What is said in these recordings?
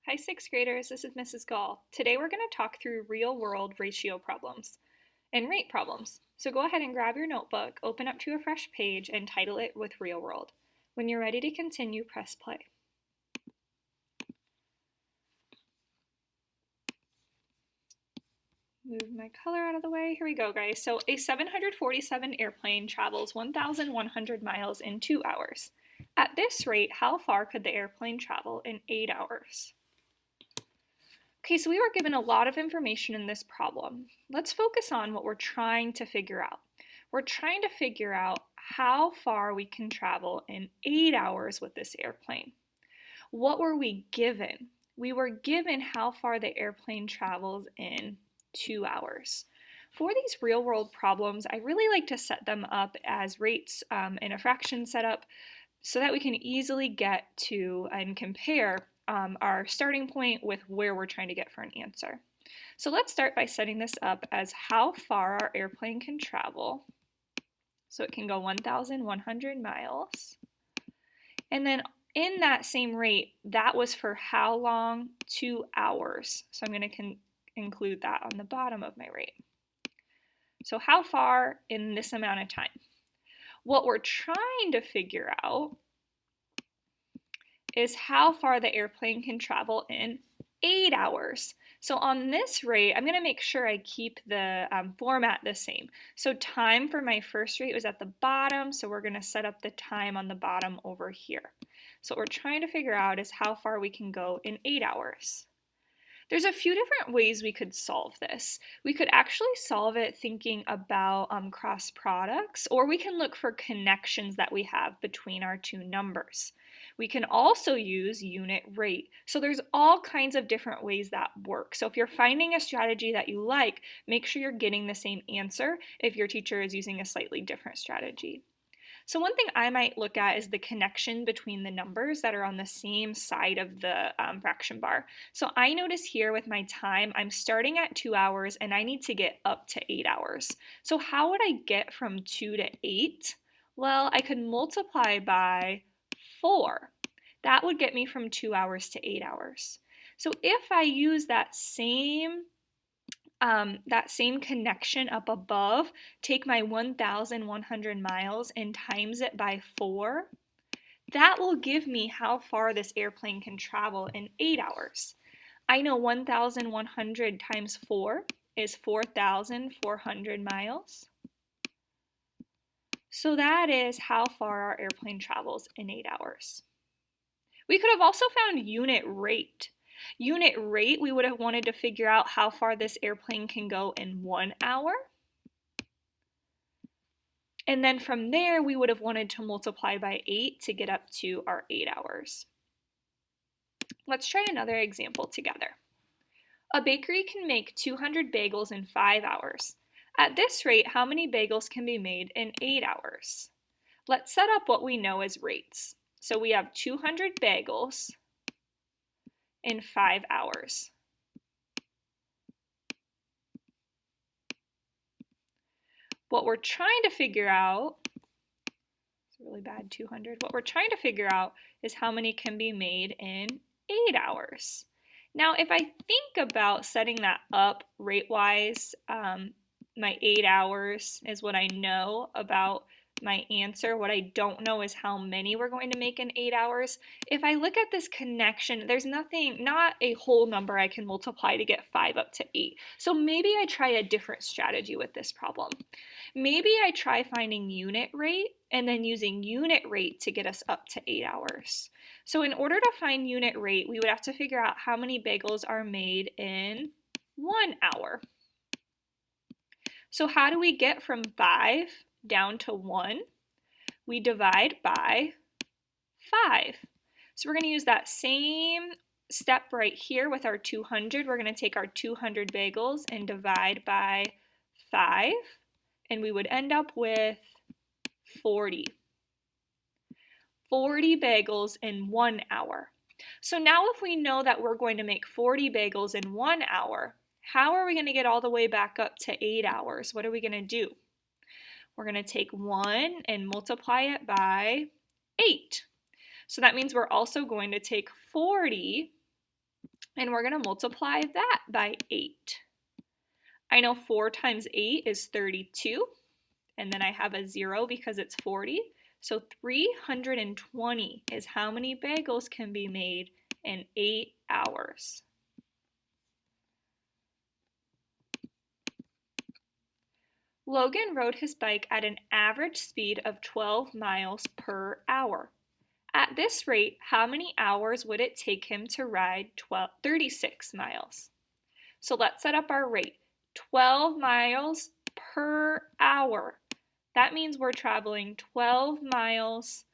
Hi, sixth graders. This is Mrs. Gall. Today we're going to talk through real world ratio problems and rate problems. So go ahead and grab your notebook, open up to a fresh page, and title it with real world. When you're ready to continue, press play. Move my color out of the way. Here we go, guys. So a 747 airplane travels 1,100 miles in 2 hours. At this rate, how far could the airplane travel in 8 hours? Okay, so we were given a lot of information in this problem. Let's focus on what we're trying to figure out. We're trying to figure out how far we can travel in 8 hours with this airplane. What were we given? We were given how far the airplane travels in 2 hours. For these real world problems, I really like to set them up as rates in a fraction setup so that we can easily get to and compare our starting point with where we're trying to get for an answer. So let's start by setting this up as how far our airplane can travel. So it can go 1,100 miles. And then in that same rate, that was for how long? 2 hours. So I'm going to include that on the bottom of my rate. So how far in this amount of time? What we're trying to figure out is how far the airplane can travel in 8 hours. So on this rate, I'm going to make sure I keep the format the same. So time for my first rate was at the bottom, so we're going to set up the time on the bottom over here. So what we're trying to figure out is how far we can go in 8 hours. There's a few different ways we could solve this. We could actually solve it thinking about cross products, or we can look for connections that we have between our two numbers. We can also use unit rate. So there's all kinds of different ways that work. So if you're finding a strategy that you like, make sure you're getting the same answer if your teacher is using a slightly different strategy. So one thing I might look at is the connection between the numbers that are on the same side of the fraction bar. So I notice here with my time, I'm starting at 2 hours and I need to get up to 8 hours. So how would I get from 2 to 8? Well, I could multiply by 4. That would get me from 2 hours to 8 hours. So if I use that same connection up above, take my 1,100 miles and times it by 4, that will give me how far this airplane can travel in 8 hours. I know 1,100 times 4 is 4,400 miles. So that is how far our airplane travels in 8 hours. We could have also found unit rate. Unit rate, we would have wanted to figure out how far this airplane can go in 1 hour. And then from there, we would have wanted to multiply by 8 to get up to our 8 hours. Let's try another example together. A bakery can make 200 bagels in 5 hours. At this rate, how many bagels can be made in 8 hours? Let's set up what we know as rates. So we have 200 bagels in 5 hours. What we're trying to figure out, it's a really bad 200, what we're trying to figure out is how many can be made in 8 hours. Now, if I think about setting that up rate-wise, my 8 hours is what I know about my answer. What I don't know is how many we're going to make in 8 hours. If I look at this connection, there's not a whole number I can multiply to get 5 up to 8. So maybe I try a different strategy with this problem. Maybe I try finding unit rate and then using unit rate to get us up to 8 hours. So in order to find unit rate, we would have to figure out how many bagels are made in 1 hour. So how do we get from 5 down to 1? We divide by 5. So we're going to use that same step right here with our 200. We're going to take our 200 bagels and divide by 5, and we would end up with 40. 40 bagels in 1 hour. So now if we know that we're going to make 40 bagels in 1 hour, how are we going to get all the way back up to 8 hours? What are we going to do? We're going to take 1 and multiply it by 8. So that means we're also going to take 40 and we're going to multiply that by 8. I know 4 times 8 is 32, and then I have a 0 because it's 40. So 320 is how many bagels can be made in 8 hours. Logan rode his bike at an average speed of 12 miles per hour. At this rate, how many hours would it take him to ride 36 miles? So let's set up our rate. 12 miles per hour. That means we're traveling 12 miles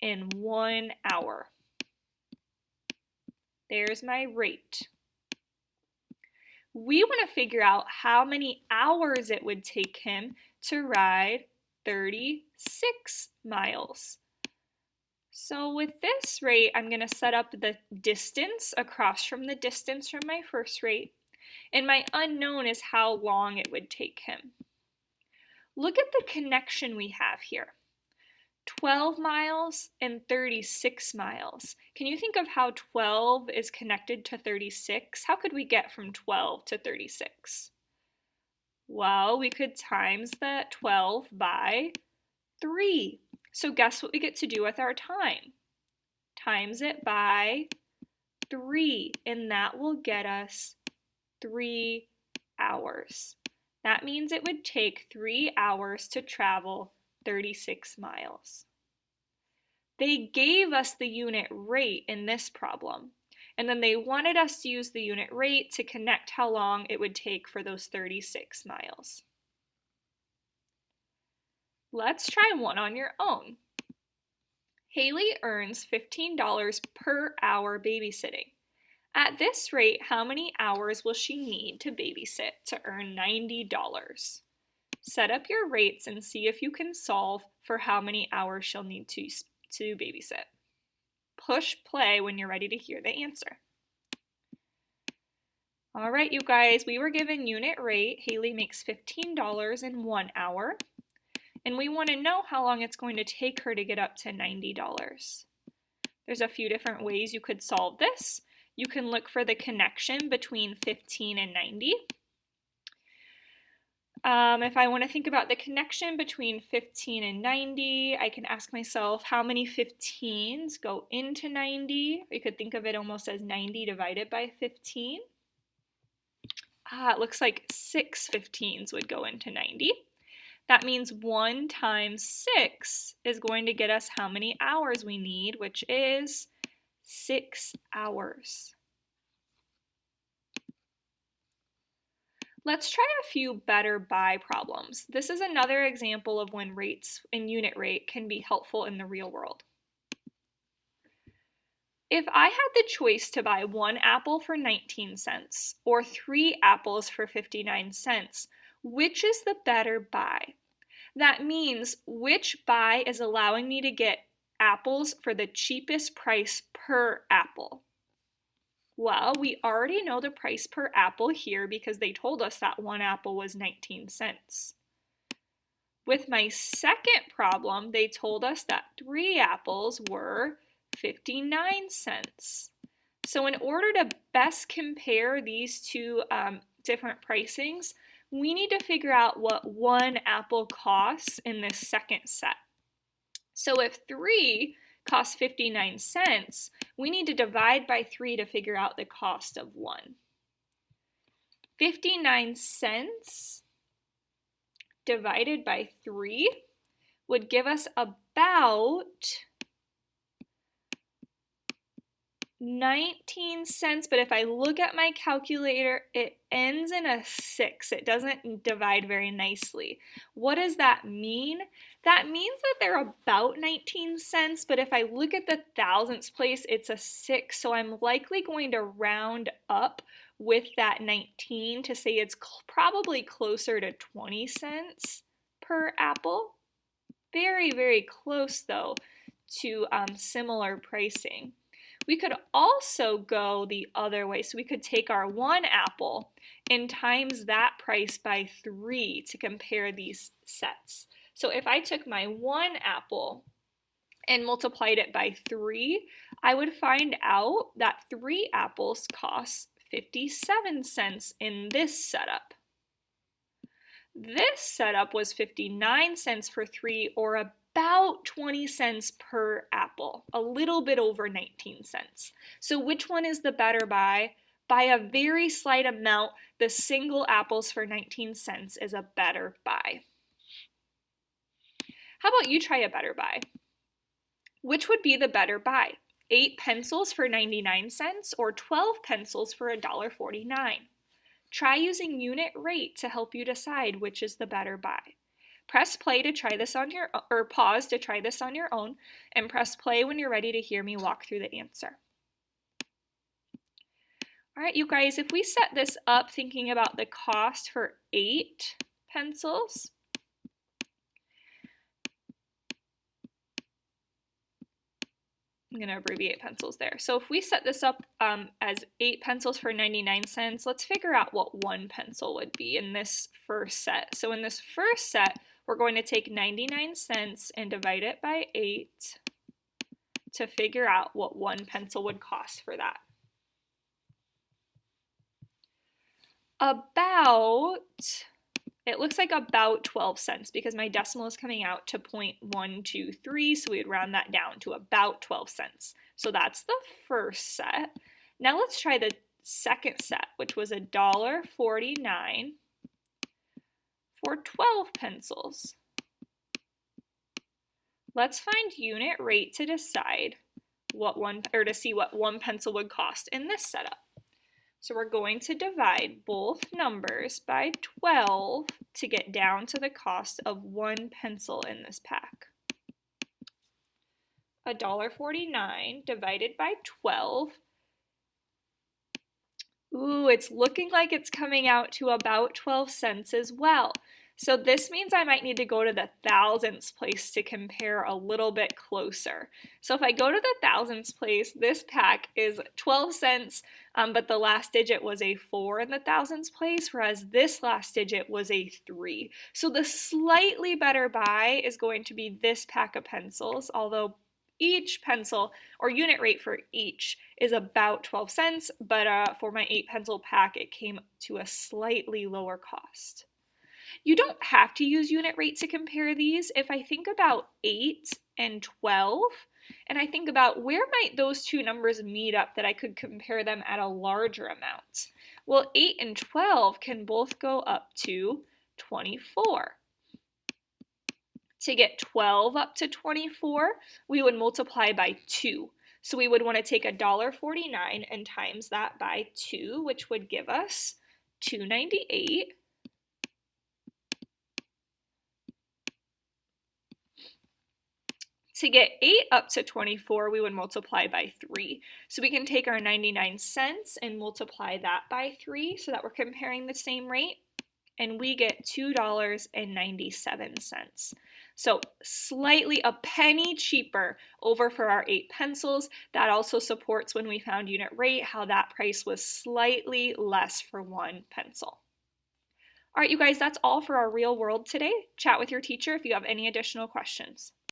in 1 hour. There's my rate. We want to figure out how many hours it would take him to ride 36 miles. So with this rate, I'm going to set up the distance across from the distance from my first rate, and my unknown is how long it would take him. Look at the connection we have here. 12 miles and 36 miles. Can you think of how 12 is connected to 36? How could we get from 12 to 36? Well, we could times that 12 by 3. So guess what we get to do with our time? Times it by 3, and that will get us 3 hours. That means it would take 3 hours to travel 36 miles. They gave us the unit rate in this problem, and then they wanted us to use the unit rate to connect how long it would take for those 36 miles. Let's try one on your own. Haley earns $15 per hour babysitting. At this rate, how many hours will she need to babysit to earn $90? Set up your rates and see if you can solve for how many hours she'll need to babysit. Push play when you're ready to hear the answer. All right, you guys, we were given unit rate. Haley makes $15 in 1 hour, and we want to know how long it's going to take her to get up to $90. There's a few different ways you could solve this. You can look for the connection between 15 and 90. If I want to think about the connection between 15 and 90, I can ask myself how many 15s go into 90. We could think of it almost as 90 divided by 15. It looks like 6 15s would go into 90. That means 1 times 6 is going to get us how many hours we need, which is 6 hours. Let's try a few better by problems. This is another example of when rates and unit rate can be helpful in the real world. If I had the choice to buy 1 apple for 19 cents or 3 apples for 59 cents, which is the better buy? That means which buy is allowing me to get apples for the cheapest price per apple? Well, we already know the price per apple here because they told us that 1 apple was 19 cents. With my second problem, they told us that 3 apples were 59 cents. So in order to best compare these two different pricings, we need to figure out what 1 apple costs in this second set. So if 3 costs 59 cents, we need to divide by 3 to figure out the cost of 1. 59 cents divided by 3 would give us about 19 cents, but if I look at my calculator, it ends in a 6. It doesn't divide very nicely. What does that mean? That means that they're about 19 cents, but if I look at the thousandths place, it's a 6, so I'm likely going to round up with that 19 to say it's probably closer to 20 cents per apple. Very, very close, though, to similar pricing. We could also go the other way. So we could take our 1 apple and times that price by 3 to compare these sets. So if I took my 1 apple and multiplied it by 3, I would find out that 3 apples cost 57 cents in this setup. This setup was 59 cents for 3, or about 20 cents per apple, a little bit over 19 cents. So which one is the better buy? By a very slight amount, the single apples for 19 cents is a better buy. How about you try a better buy? Which would be the better buy? 8 pencils for 99 cents or 12 pencils for $1.49? Try using unit rate to help you decide which is the better buy. Press play to try this on your or pause to try this on your own, and press play when you're ready to hear me walk through the answer. All right, you guys, if we set this up thinking about the cost for 8 pencils, I'm going to abbreviate pencils there. So if we set this up as 8 pencils for 99 cents, let's figure out what 1 pencil would be in this first set. So in this first set, we're going to take 99 cents and divide it by 8 to figure out what 1 pencil would cost for that. It looks like about 12 cents because my decimal is coming out to 0.123, so we would round that down to about 12 cents. So that's the first set. Now let's try the second set, which was $1.49 for 12 pencils. Let's find unit rate to decide to see what 1 pencil would cost in this setup. So we're going to divide both numbers by 12 to get down to the cost of 1 pencil in this pack. $1.49 divided by 12. Ooh, it's looking like it's coming out to about 12 cents as well. So this means I might need to go to the thousandths place to compare a little bit closer. So if I go to the thousandths place, this pack is 12 cents, but the last digit was a 4 in the thousandths place, whereas this last digit was a 3. So the slightly better buy is going to be this pack of pencils, although each pencil, or unit rate for each, is about 12 cents, but for my 8 pencil pack, it came to a slightly lower cost. You don't have to use unit rate to compare these. If I think about 8 and 12, and I think about where might those two numbers meet up that I could compare them at a larger amount. Well, 8 and 12 can both go up to 24. To get 12 up to 24, we would multiply by 2. So we would want to take $1.49 and times that by 2, which would give us $2.98. To get 8 up to 24, we would multiply by 3. So we can take our 99 cents and multiply that by 3 so that we're comparing the same rate, and we get $2.97. So slightly a penny cheaper over for our 8 pencils. That also supports when we found unit rate, how that price was slightly less for 1 pencil. All right, you guys, that's all for our real world today. Chat with your teacher if you have any additional questions.